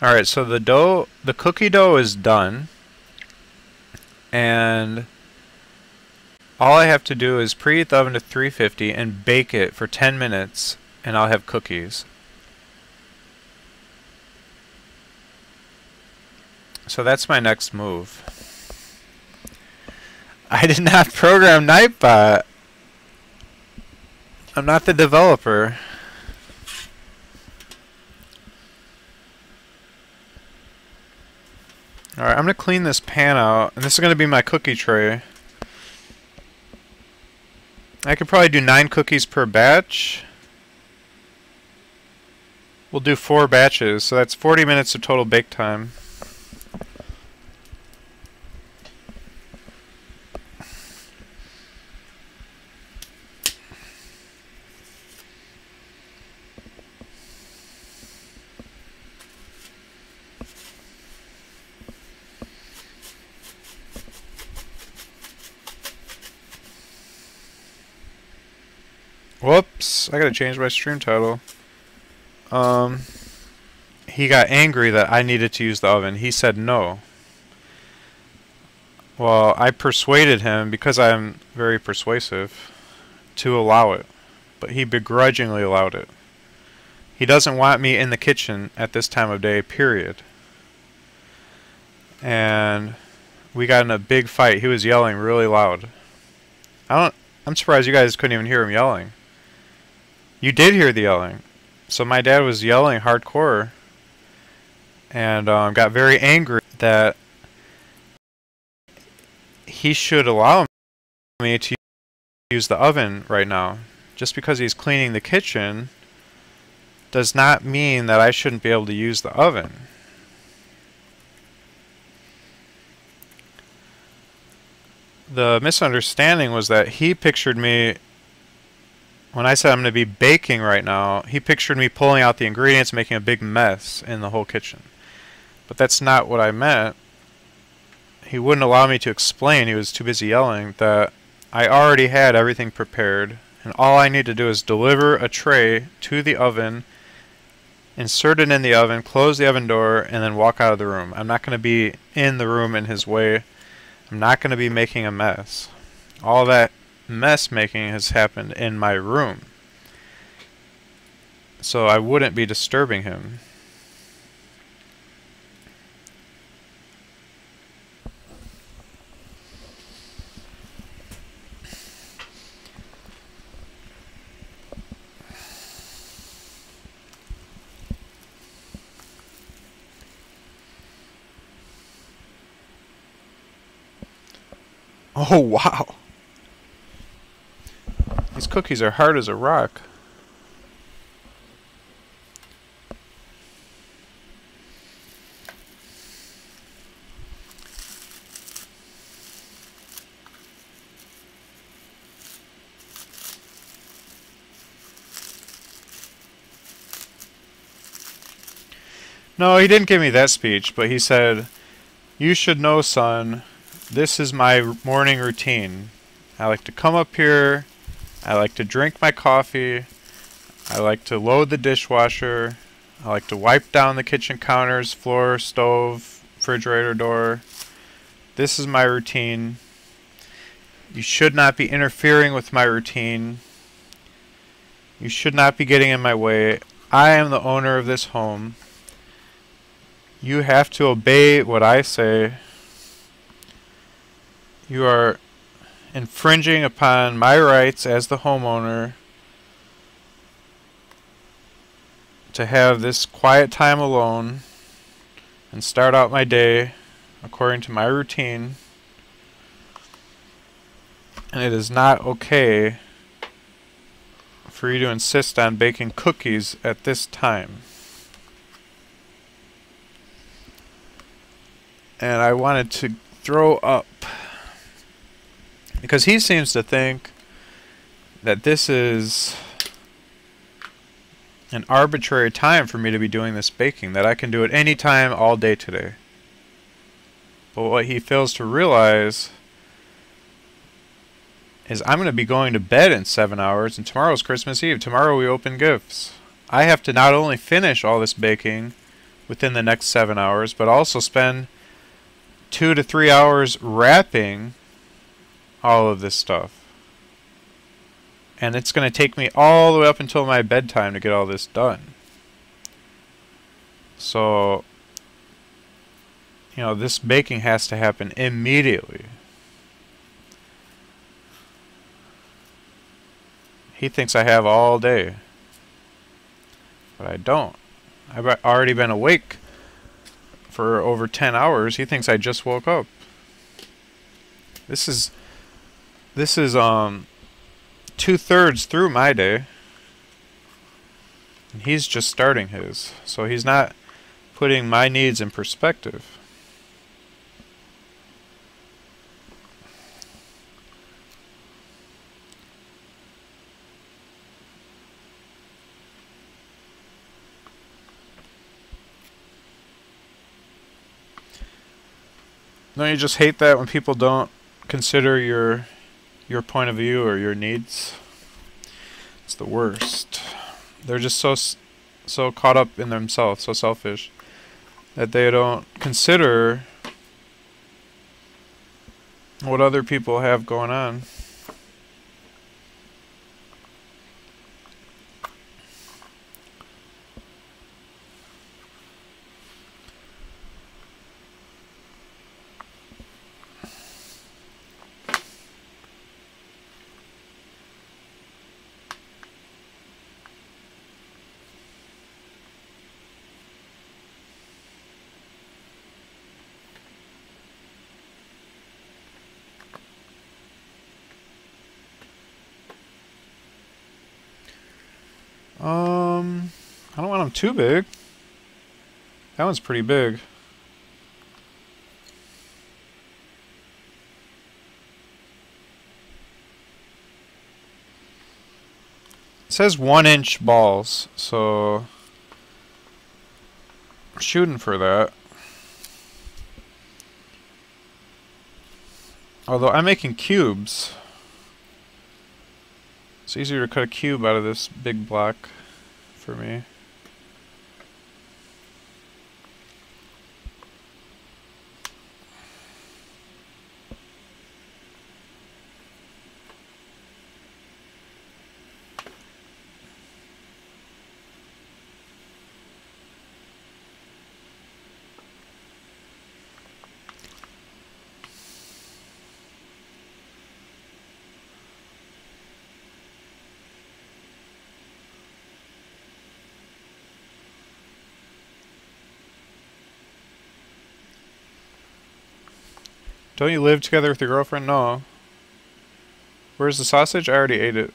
Alright, so the cookie dough is done, and all I have to do is preheat the oven to 350 and bake it for 10 minutes, and I'll have cookies. So that's my next move. I did not program Nightbot. I'm not the developer. Alright, I'm going to clean this pan out, and this is going to be my cookie tray. I could probably do 9 cookies per batch. We'll do 4 batches, so that's 40 minutes of total bake time. Whoops, I gotta change my stream title. He got angry that I needed to use the oven. He said no. Well, I persuaded him, because I'm very persuasive, to allow it. But he begrudgingly allowed it. He doesn't want me in the kitchen at this time of day, period. And we got in a big fight. He was yelling really loud. I'm surprised you guys couldn't even hear him yelling. You did hear the yelling. So my dad was yelling hardcore, and got very angry that he should allow me to use the oven right now. Just because he's cleaning the kitchen does not mean that I shouldn't be able to use the oven. The misunderstanding was that he pictured me, when I said I'm going to be baking right now, he pictured me pulling out the ingredients, making a big mess in the whole kitchen. But that's not what I meant. He wouldn't allow me to explain, he was too busy yelling, that I already had everything prepared, and all I need to do is deliver a tray to the oven, insert it in the oven, close the oven door, and then walk out of the room. I'm not going to be in the room in his way. I'm not going to be making a mess. All that mess making has happened in my room, so I wouldn't be disturbing him. Oh wow, these cookies are hard as a rock. No, he didn't give me that speech, but he said, "You should know, son, this is my morning routine. I like to come up here, I like to drink my coffee, I like to load the dishwasher, I like to wipe down the kitchen counters, floor, stove, refrigerator door. This is my routine. You should not be interfering with my routine. You should not be getting in my way. I am the owner of this home. You have to obey what I say. You are infringing upon my rights as the homeowner to have this quiet time alone and start out my day according to my routine. And it is not okay for you to insist on baking cookies at this time." And I wanted to throw up, because he seems to think that this is an arbitrary time for me to be doing this baking, that I can do it any time all day today. But what he fails to realize is I'm going to be going to bed in 7 hours, and tomorrow's Christmas Eve. Tomorrow we open gifts. I have to not only finish all this baking, within the next 7 hours, but also spend 2 to 3 hours wrapping all of this stuff. And it's going to take me all the way up until my bedtime to get all this done. So, you know, this baking has to happen immediately. He thinks I have all day, but I don't. I've already been awake for over 10 hours. He thinks I just woke up. This is 2/3 through my day, and he's just starting his. So he's not putting my needs in perspective. Don't you just hate that when people don't consider your point of view or your needs? It's the worst. They're just so caught up in themselves, so selfish, that they don't consider what other people have going on. I don't want them too big. That one's pretty big. It says 1-inch balls, so I'm shooting for that. Although I'm making cubes, it's easier to cut a cube out of this big block for me. Don't you live together with your girlfriend? No. Where's the sausage? I already ate it.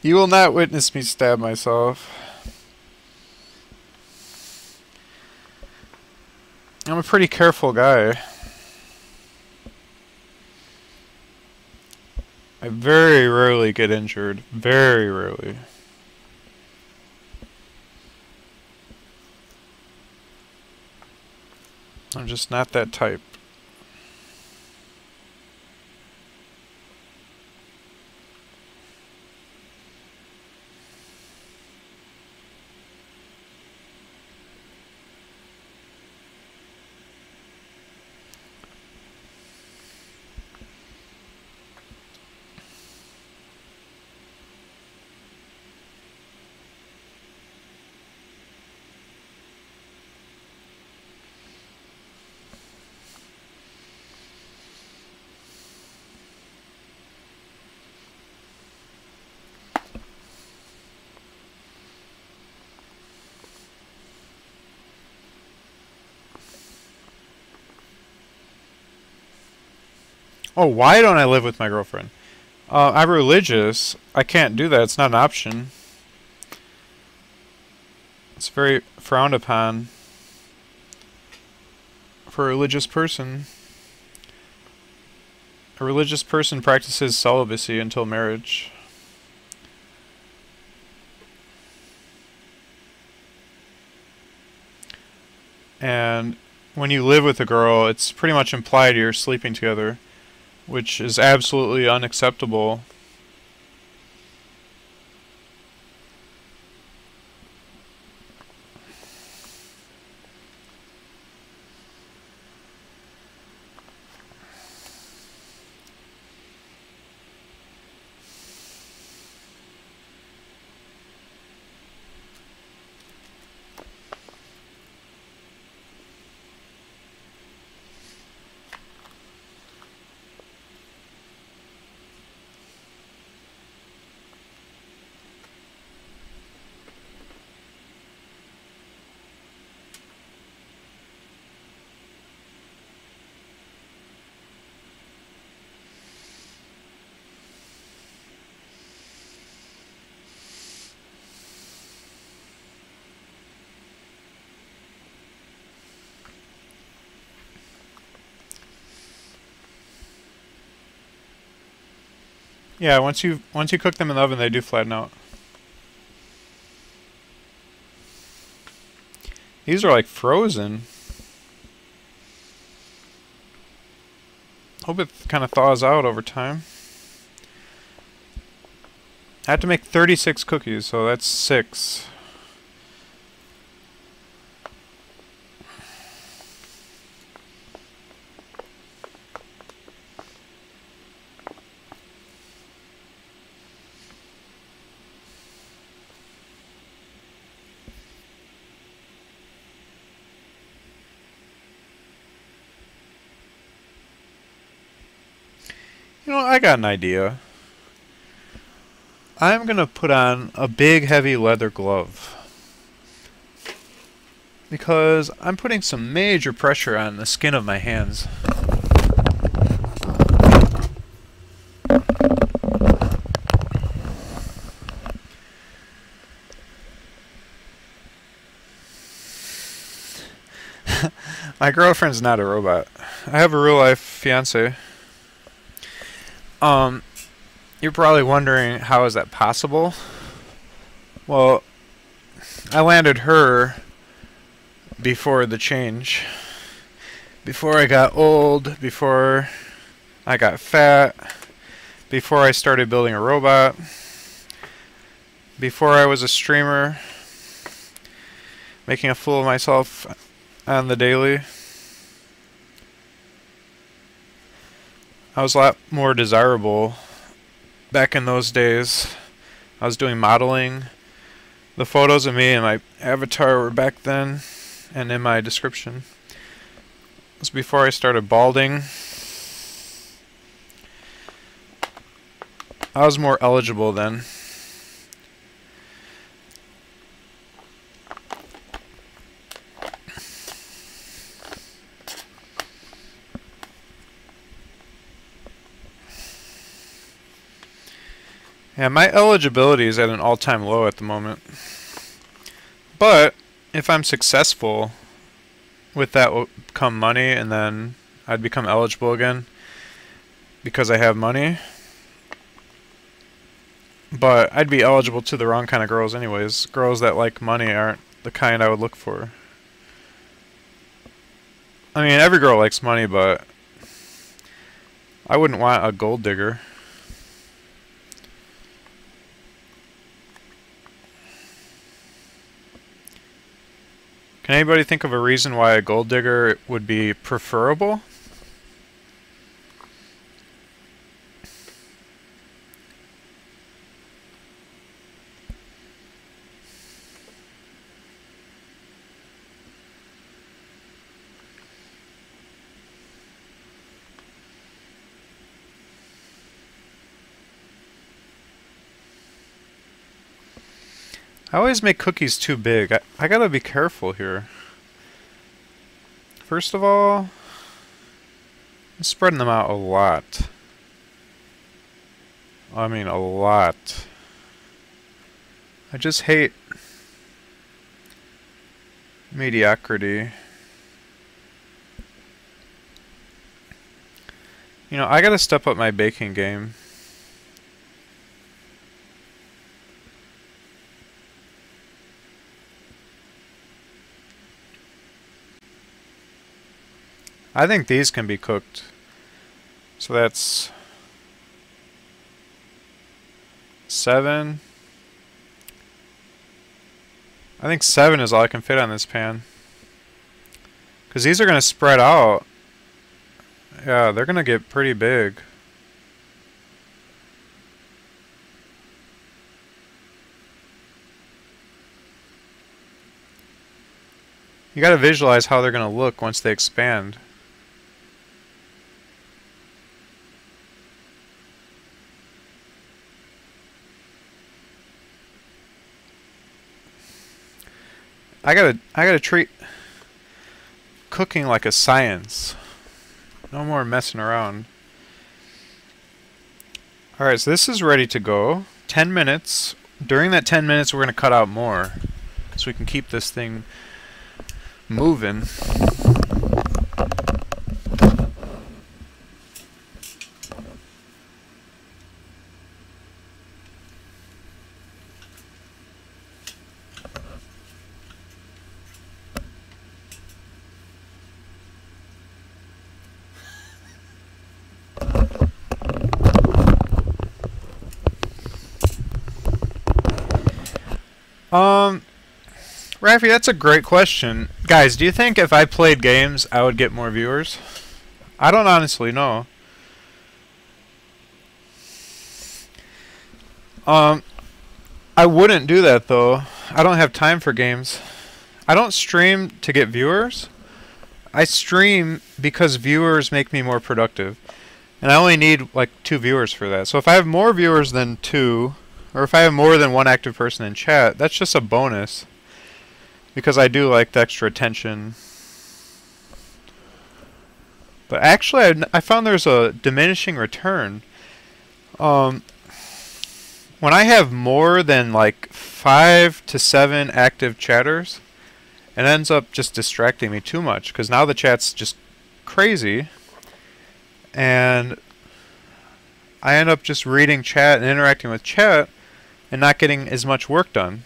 You will not witness me stab myself. I'm a pretty careful guy. I very rarely get injured. Very rarely. I'm just not that type. Oh, why don't I live with my girlfriend? I'm religious. I can't do that. It's not an option. It's very frowned upon for a religious person. A religious person practices celibacy until marriage. And when you live with a girl, it's pretty much implied you're sleeping together, which is absolutely unacceptable Yeah, once you cook them in the oven, they do flatten out. These are like frozen. Hope it kind of thaws out over time. I have to make 36 cookies, so that's 6. You know, I got an idea. I'm gonna put on a big heavy leather glove because I'm putting some major pressure on the skin of my hands. My girlfriend's not a robot. I have a real life fiance. You're probably wondering, how is that possible? Well, I landed her before the change. Before I got old, before I got fat, before I started building a robot, before I was a streamer, making a fool of myself on the daily. I was a lot more desirable back in those days. I was doing modeling. The photos of me and my avatar were back then and in my description. It was before I started balding. I was more eligible then. Yeah, my eligibility is at an all-time low at the moment. But if I'm successful, with that will come money, and then I'd become eligible again because I have money. But I'd be eligible to the wrong kind of girls anyways. Girls that like money aren't the kind I would look for. I mean, every girl likes money, but I wouldn't want a gold digger. Can anybody think of a reason why a gold digger would be preferable? I always make cookies too big. I gotta be careful here. First of all, I'm spreading them out a lot. I mean, a lot. I just hate mediocrity. You know, I gotta step up my baking game. I think these can be cooked. So that's 7. I think 7 is all I can fit on this pan. Because these are going to spread out. Yeah, they're going to get pretty big. You got to visualize how they're going to look once they expand. I gotta treat cooking like a science. No more messing around. Alright, so this is ready to go. 10 minutes. During that 10 minutes, we're gonna cut out more, so we can keep this thing moving. Um, Rafi, that's a great question. Guys, do you think if I played games, I would get more viewers? I don't honestly know. Um, I wouldn't do that though. I don't have time for games. I don't stream to get viewers. I stream because viewers make me more productive. And I only need like 2 viewers for that. So if I have more viewers than 2, or if I have more than 1 active person in chat, that's just a bonus. Because I do like the extra attention. But actually, I found there's a diminishing return. When I have more than like 5 to 7 active chatters, it ends up just distracting me too much. Because now the chat's just crazy. And I end up just reading chat and interacting with chat and not getting as much work done.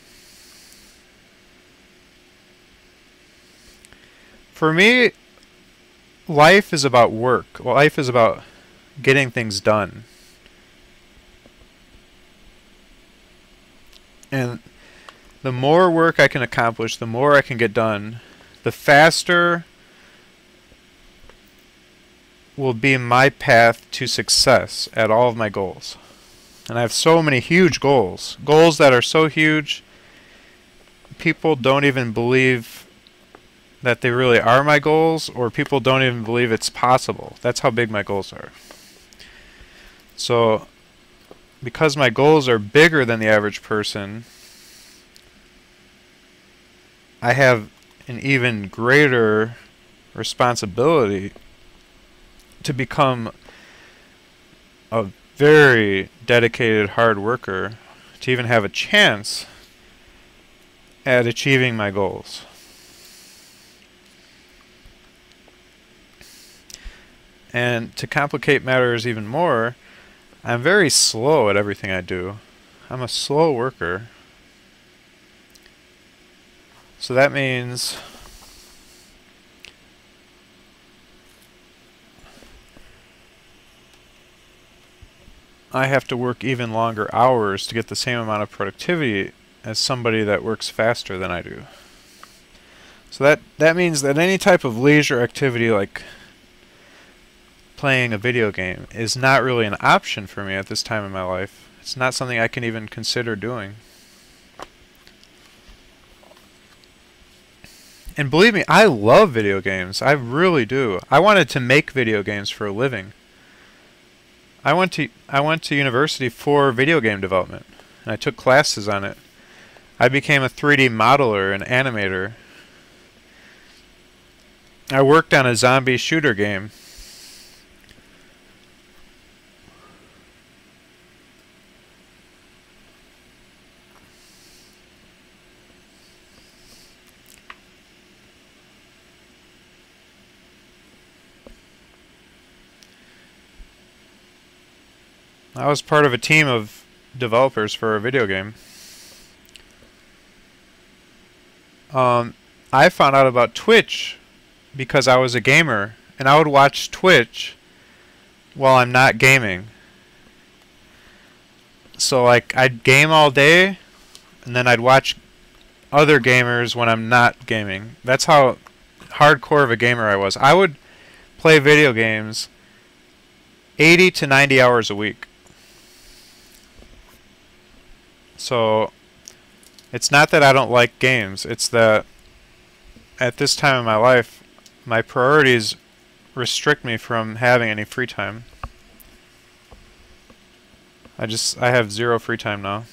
For me, life is about work. Life is about getting things done. And the more work I can accomplish, the more I can get done, the faster will be my path to success at all of my goals. And I have so many huge goals. Goals that are so huge, people don't even believe that they really are my goals, or people don't even believe it's possible. That's how big my goals are. So, because my goals are bigger than the average person, I have an even greater responsibility to become a very dedicated hard worker to even have a chance at achieving my goals. And to complicate matters even more, I'm very slow at everything I do. I'm a slow worker. So that means I have to work even longer hours to get the same amount of productivity as somebody that works faster than I do. So that means that any type of leisure activity like playing a video game is not really an option for me at this time in my life. It's not something I can even consider doing. And believe me, I love video games. I really do. I wanted to make video games for a living. I went to university for video game development, and I took classes on it. I became a 3D modeler and animator. I worked on a zombie shooter game. I was part of a team of developers for a video game. I found out about Twitch because I was a gamer, and I would watch Twitch while I'm not gaming. So like I'd game all day, and then I'd watch other gamers when I'm not gaming. That's how hardcore of a gamer I was. I would play video games 80 to 90 hours a week. So it's not that I don't like games, it's that at this time in my life, my priorities restrict me from having any free time. I have 0 free time now.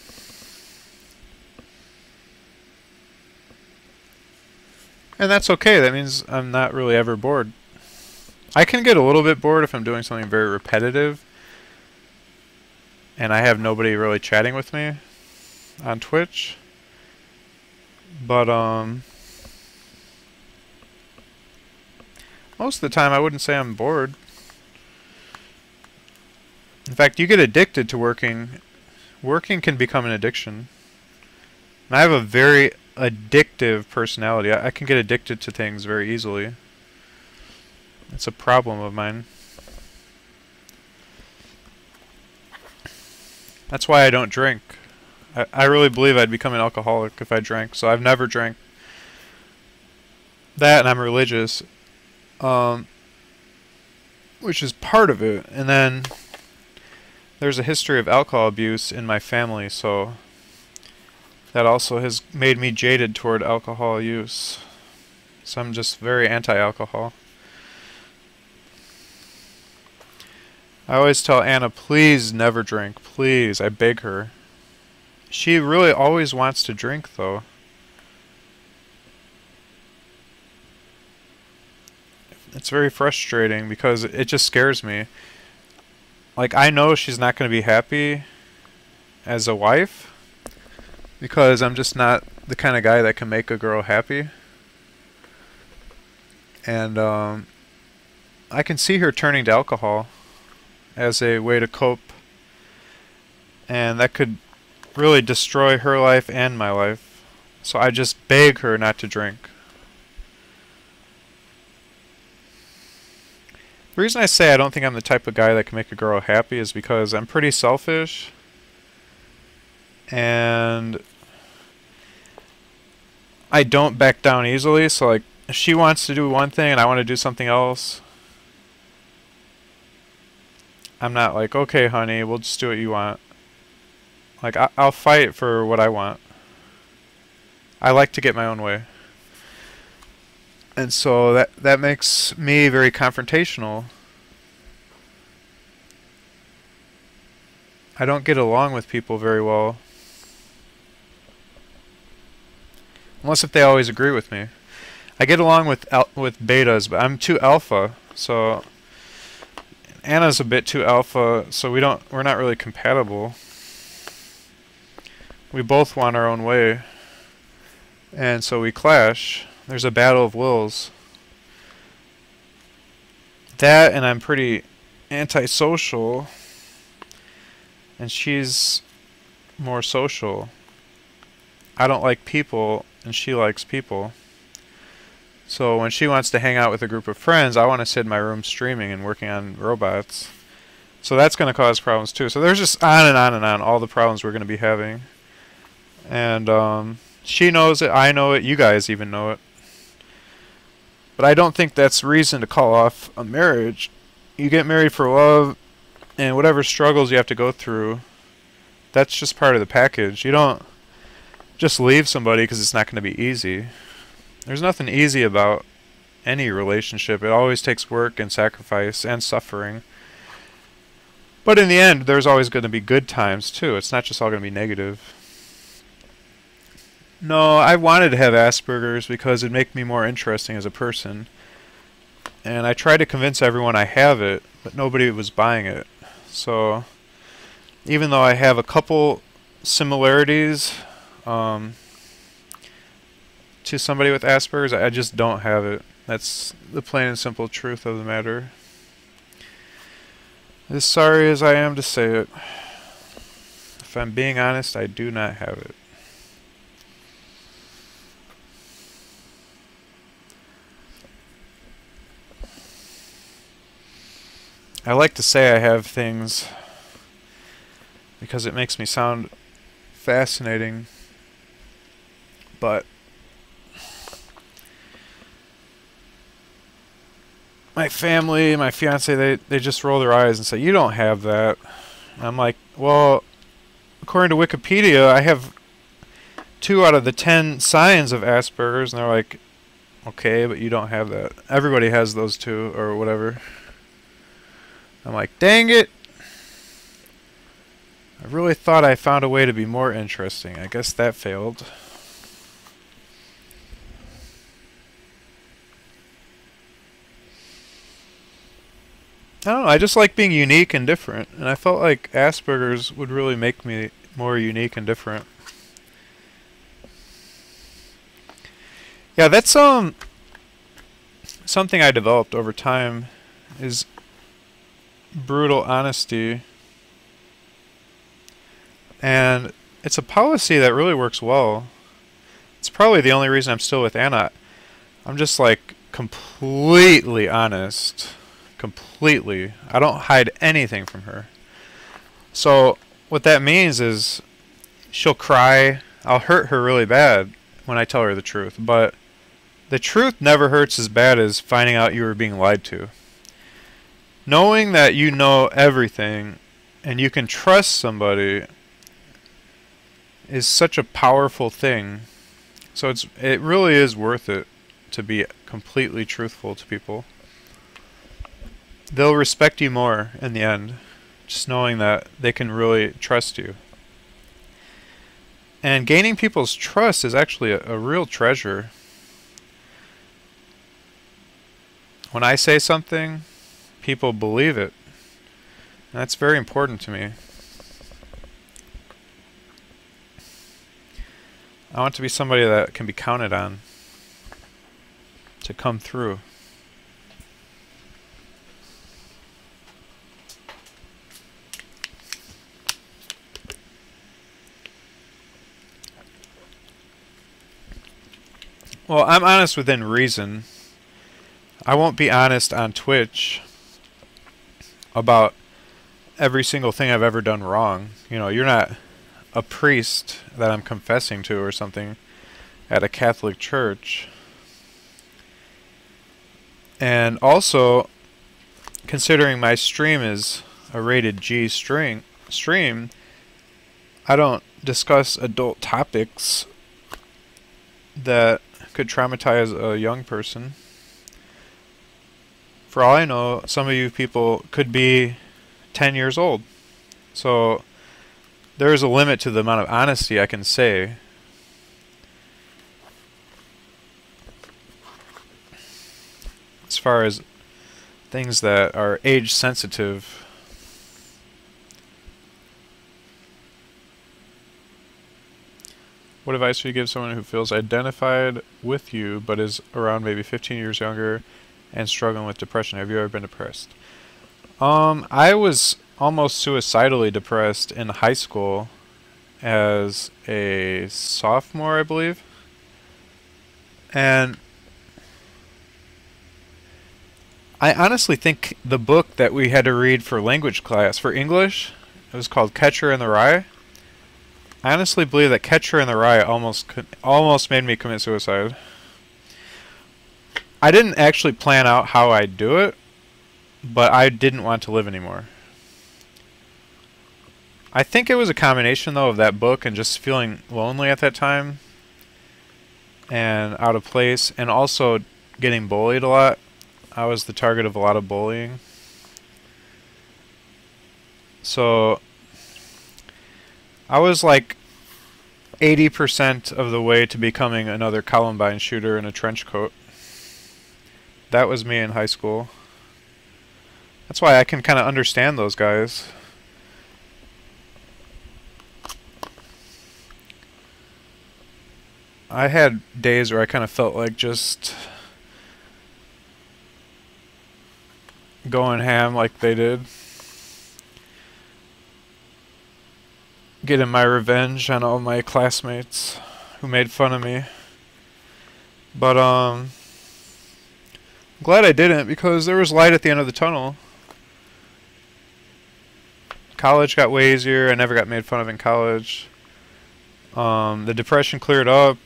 And that's okay, that means I'm not really ever bored. I can get a little bit bored if I'm doing something very repetitive and I have nobody really chatting with me on Twitch. But most of the time I wouldn't say I'm bored. In fact, you get addicted to working. Working can become an addiction. And I have a very addictive personality. I can get addicted to things very easily. It's a problem of mine. That's why I don't drink. I really believe I'd become an alcoholic if I drank. So I've never drank that, and I'm religious, um, which is part of it. And then there's a history of alcohol abuse in my family, so that also has made me jaded toward alcohol use. So I'm just very anti-alcohol. I always tell Anna, please never drink. Please, I beg her. She really always wants to drink, though. It's very frustrating because it just scares me. Like, I know she's not going to be happy as a wife because I'm just not the kind of guy that can make a girl happy. And I can see her turning to alcohol as a way to cope, and that could really destroy her life and my life. So I just beg her not to drink. The reason I say I don't think I'm the type of guy that can make a girl happy is because I'm pretty selfish, and I don't back down easily. So like, if she wants to do one thing and I want to do something else, I'm not like, okay honey, we'll just do what you want. Like, I'll fight for what I want. I like to get my own way. And so that makes me very confrontational. I don't get along with people very well. Unless if they always agree with me. I get along with betas, but I'm too alpha. So Anna's a bit too alpha, so we're not really compatible. We both want our own way. And so we clash. There's a battle of wills. That, and I'm pretty antisocial, and she's more social. I don't like people, and she likes people. So when she wants to hang out with a group of friends, I want to sit in my room streaming and working on robots. So that's going to cause problems too. So there's just on and on and on, all the problems we're going to be having. And she knows it, I know it, you guys even know it. But I don't think that's reason to call off a marriage. You get married for love, and whatever struggles you have to go through, that's just part of the package. You don't just leave somebody because it's not going to be easy. There's nothing easy about any relationship. It always takes work and sacrifice and suffering. But in the end, there's always going to be good times too. It's not just all going to be negative. No, I wanted to have Asperger's because it'd make me more interesting as a person. And I tried to convince everyone I have it, but nobody was buying it. So, even though I have a couple similarities to somebody with Asperger's, I just don't have it. That's the plain and simple truth of the matter. As sorry as I am to say it, if I'm being honest, I do not have it. I like to say I have things because it makes me sound fascinating, but my family, my fiance, they just roll their eyes and say, you don't have that. And I'm like, well, according to Wikipedia, I have 2 out of the 10 signs of Asperger's, and they're like, okay, but you don't have that. Everybody has those 2 or whatever. I'm like, dang it. I really thought I found a way to be more interesting. I guess that failed. I don't know, I just like being unique and different, and I felt like Asperger's would really make me more unique and different. Yeah, that's something I developed over time, is brutal honesty. And it's a policy that really works well. It's probably the only reason I'm still with Anna. I'm just like completely honest. Completely. I don't hide anything from her. So what that means is she'll cry. I'll hurt her really bad when I tell her the truth, but the truth never hurts as bad as finding out you were being lied to. Knowing that you know everything and you can trust somebody is such a powerful thing. So it really is worth it to be completely truthful to people. They'll respect you more in the end, just knowing that they can really trust you. And gaining people's trust is actually a real treasure. When I say something, people believe it. And that's very important to me. I want to be somebody that can be counted on to come through. Well, I'm honest within reason. I won't be honest on Twitch about every single thing I've ever done wrong. You know, you're not a priest that I'm confessing to or something at a Catholic church. And also, considering my stream is a rated G stream, I don't discuss adult topics that could traumatize a young person. For all I know, some of you people could be 10 years old. So there is a limit to the amount of honesty I can say. As far as things that are age sensitive. What advice would you give someone who feels identified with you but is around maybe 15 years younger and struggling with depression? Have you ever been depressed? I was almost suicidally depressed in high school as a sophomore, I believe. And I honestly think the book that we had to read for language class, for English, it was called Catcher in the Rye. I honestly believe that Catcher in the Rye almost made me commit suicide. I didn't actually plan out how I'd do it, but I didn't want to live anymore. I think it was a combination, though, of that book and just feeling lonely at that time and out of place, and also getting bullied a lot. I was the target of a lot of bullying. So I was like 80% of the way to becoming another Columbine shooter in a trench coat. That was me in high school. That's why I can kind of understand those guys. I had days where I kind of felt like just going ham like they did. Getting my revenge on all my classmates who made fun of me. But I'm glad I didn't, because there was light at the end of the tunnel. College got way easier. I never got made fun of in college. The depression cleared up.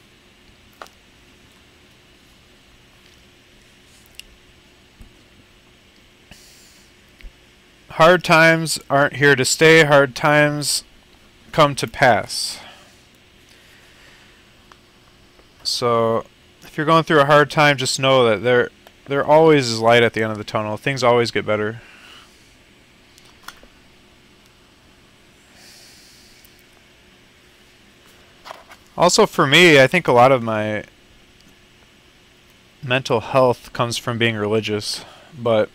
Hard times aren't here to stay. Hard times come to pass. So if you're going through a hard time, just know that there always is light at the end of the tunnel. Things always get better. Also, for me, I think a lot of my mental health comes from being religious, but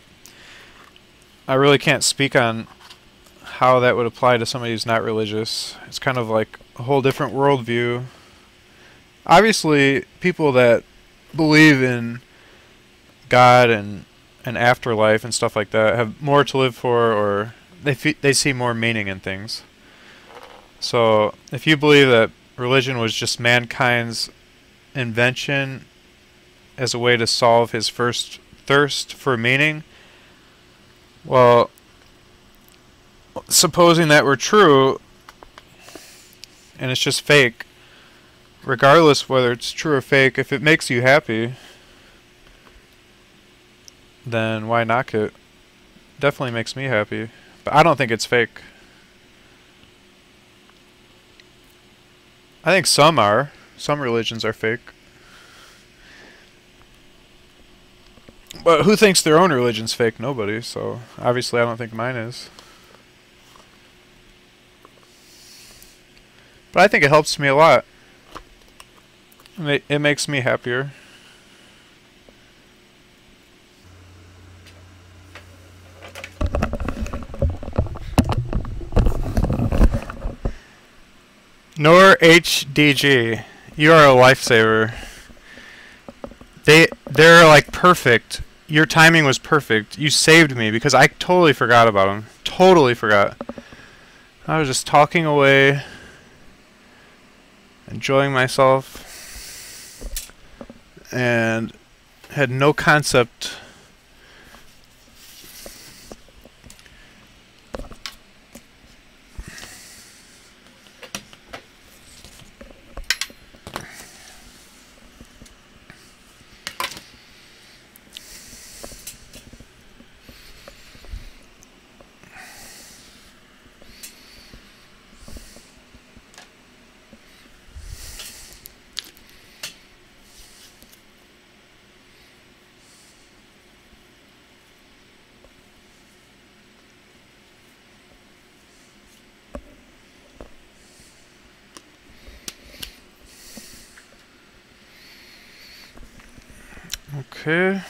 I really can't speak on how that would apply to somebody who's not religious. It's kind of like a whole different worldview. Obviously, people that believe in God and an afterlife and stuff like that have more to live for, or they see more meaning in things. So if you believe that religion was just mankind's invention as a way to solve his first thirst for meaning, well, supposing that were true, and it's just fake. Regardless whether it's true or fake, if it makes you happy, then why knock it? Definitely makes me happy. But I don't think it's fake. I think some are. Some religions are fake. But who thinks their own religion's fake? Nobody, so obviously I don't think mine is. But I think it helps me a lot. It makes me happier. Nor HDG, you are a lifesaver. They're like perfect. Your timing was perfect. You saved me because I totally forgot about them. Totally forgot. I was just talking away, enjoying myself, and had no concept. Okay.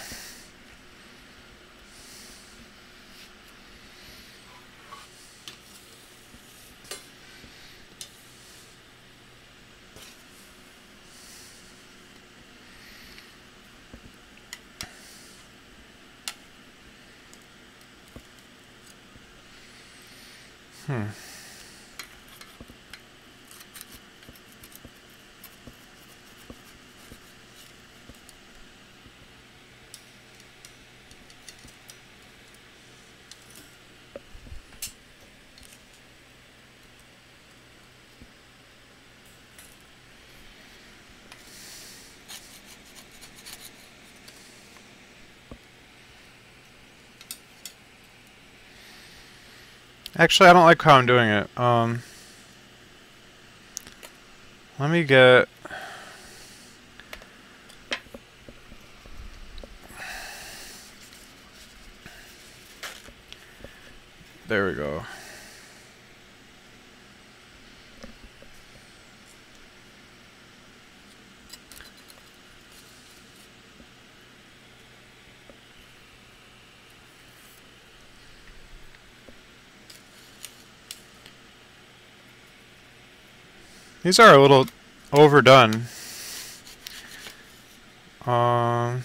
Actually, I don't like how I'm doing it. Let me get... There we go. These are a little overdone. Who am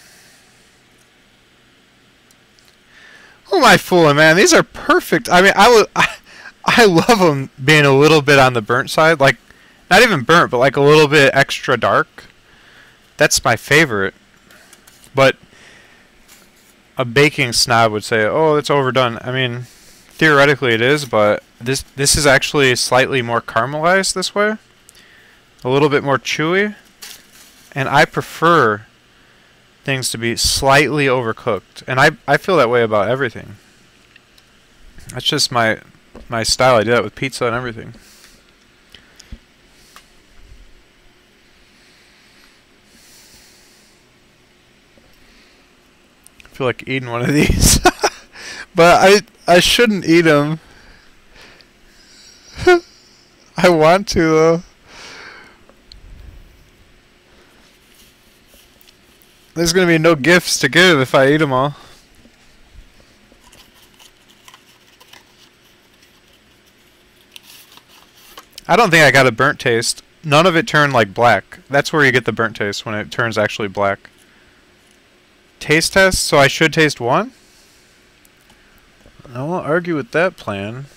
I fooling, man? These are perfect. I mean, I love them being a little bit on the burnt side. Like, not even burnt, but like a little bit extra dark. That's my favorite. But a baking snob would say, oh, it's overdone. I mean, theoretically it is, but this is actually slightly more caramelized this way. A little bit more chewy. And I prefer things to be slightly overcooked. And I feel that way about everything. That's just my style. I do that with pizza and everything. I feel like eating one of these. But I shouldn't eat them. I want to though. There's gonna be no gifts to give if I eat them all. I don't think I got a burnt taste. None of it turned like black. That's where you get the burnt taste, when it turns actually black. Taste test, so I should taste one? I won't argue with that plan.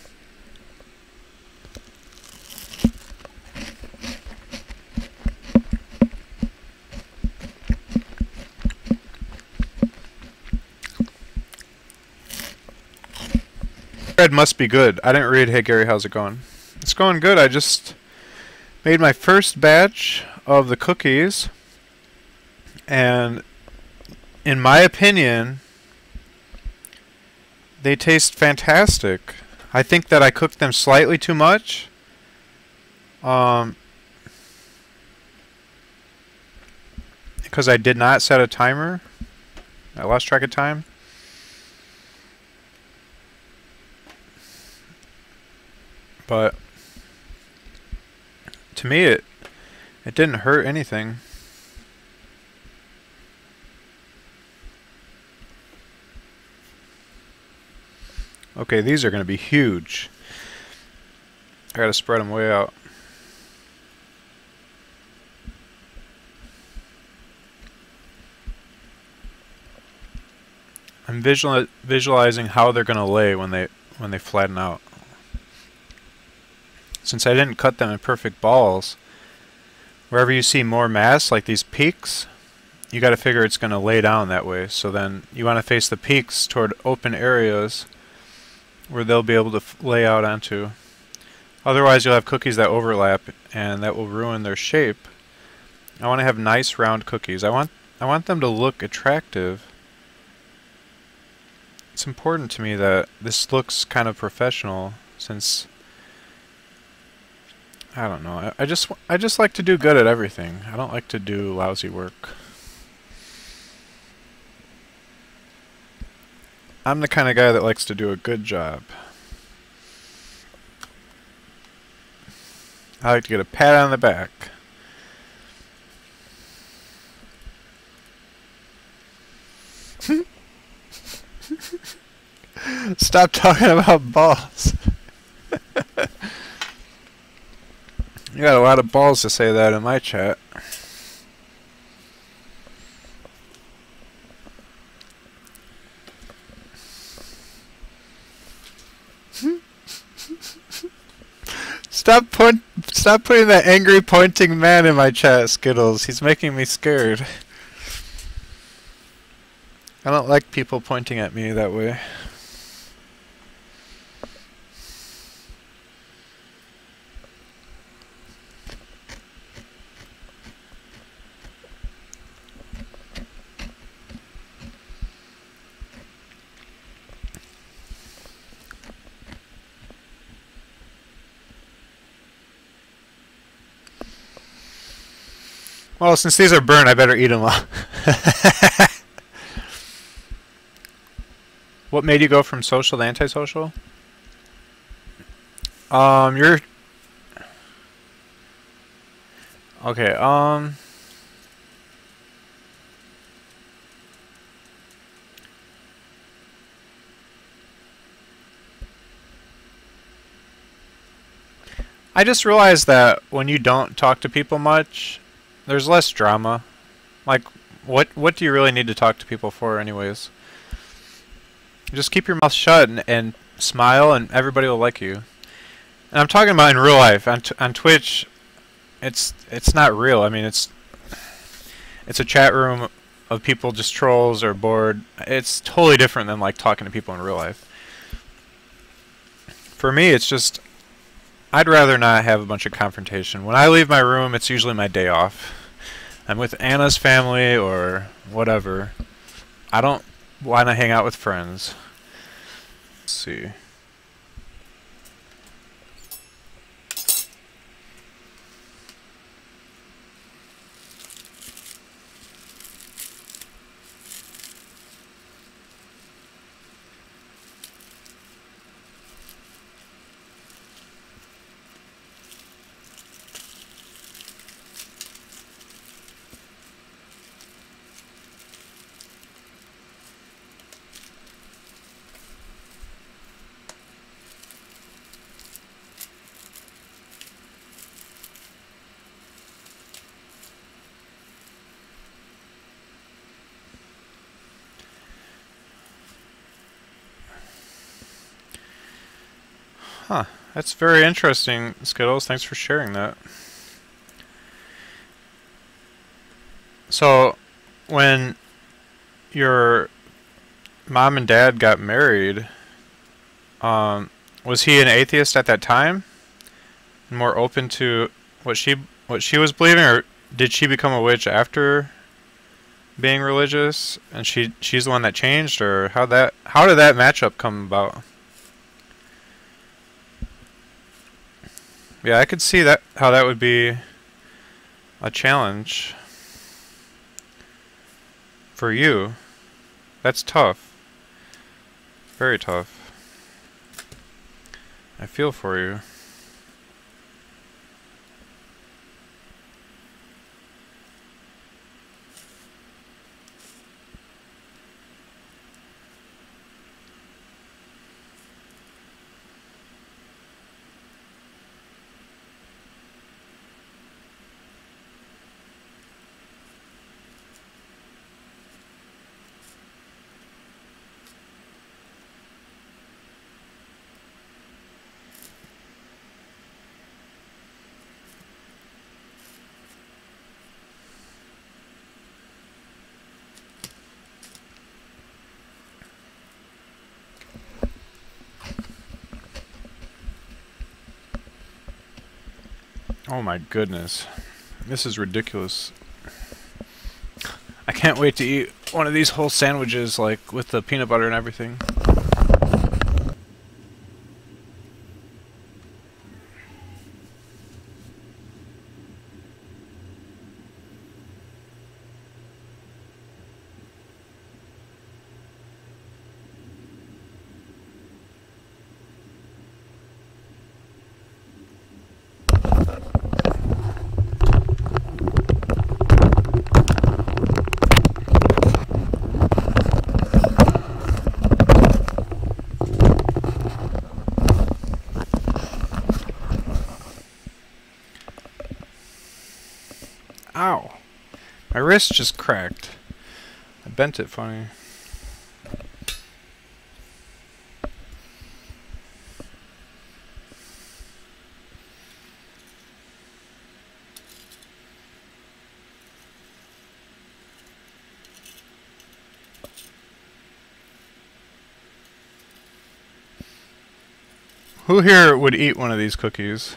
Bread must be good. I didn't read, hey Gary, how's it going? It's going good. I just Made my first batch of the cookies, and in my opinion, they taste fantastic. I think that I cooked them slightly too much. Because I did not set a timer. I lost track of time. But to me, it didn't hurt anything. Okay, these are going to be huge. I gotta spread them way out. I'm visualizing how they're going to lay when they flatten out. Since I didn't cut them in perfect balls, wherever you see more mass, like these peaks, you got to figure it's going to lay down that way. So then you want to face the peaks toward open areas where they'll be able to lay out onto. Otherwise, you'll have cookies that overlap, and that will ruin their shape. I want to have nice round cookies. I want them to look attractive. It's important to me that this looks kind of professional, since I don't know. I just like to do good at everything. I don't like to do lousy work. I'm the kind of guy that likes to do a good job. I like to get a pat on the back. Stop talking about balls. You got a lot of balls to say that in my chat. Stop putting that angry pointing man in my chat, Skittles. He's making me scared. I don't like people pointing at me that way. Well, since these are burnt, I better eat them all. What made you go from social to antisocial? You're... Okay, I just realized that when you don't talk to people much, there's less drama. Like, what do you really need to talk to people for anyways? Just keep your mouth shut and smile, and everybody will like you. And I'm talking about in real life. On Twitch, it's not real. I mean, it's a chat room of people just trolls or bored. It's totally different than like talking to people in real life. For me, it's just I'd rather not have a bunch of confrontation. When I leave my room, it's usually my day off. I'm with Anna's family or whatever. I don't want to hang out with friends. Let's see. Huh. That's very interesting, Skittles. Thanks for sharing that. So, when your mom and dad got married, was he an atheist at that time? More open to what she was believing, or did she become a witch after being religious, and she's the one that changed, or how did that matchup come about? Yeah, I could see that how that would be a challenge for you. That's tough. Very tough. I feel for you. Oh my goodness. This is ridiculous. I can't wait to eat one of these whole sandwiches, like, with the peanut butter and everything. Ow. My wrist just cracked. I bent it funny. Who here would eat one of these cookies?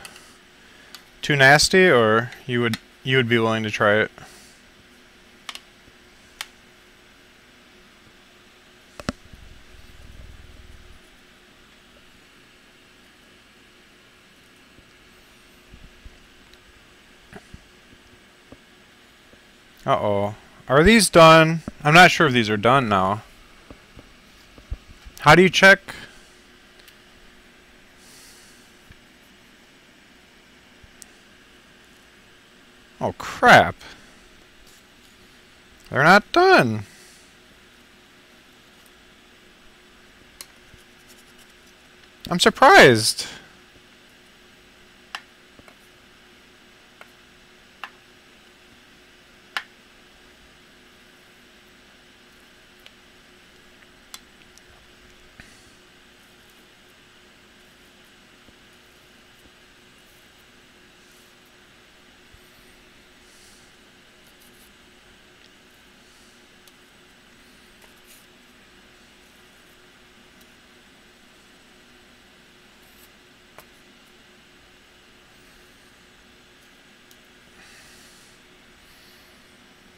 Too nasty, or you would be willing to try it? Uh-oh. Are these done? I'm not sure if these are done now. How do you check? Oh, crap. They're not done. I'm surprised.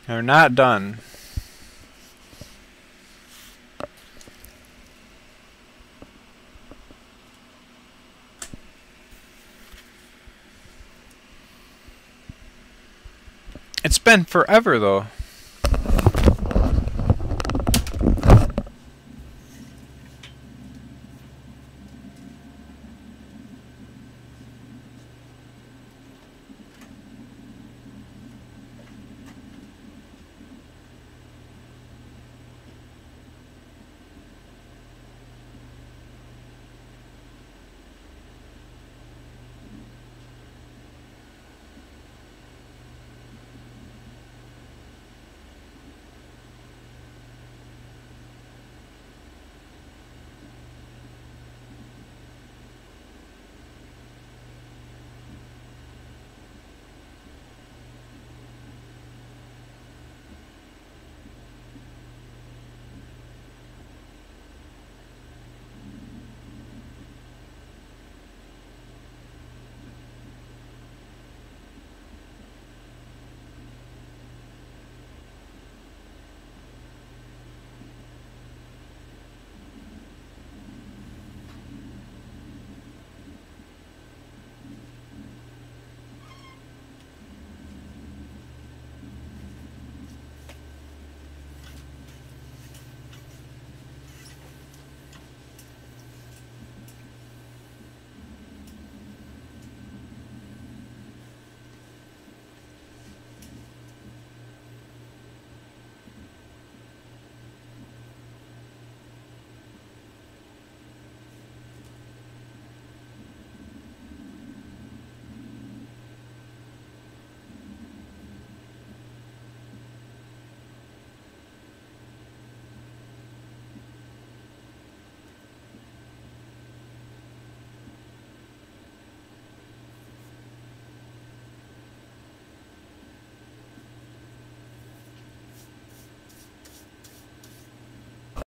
They're not done. It's been forever, though.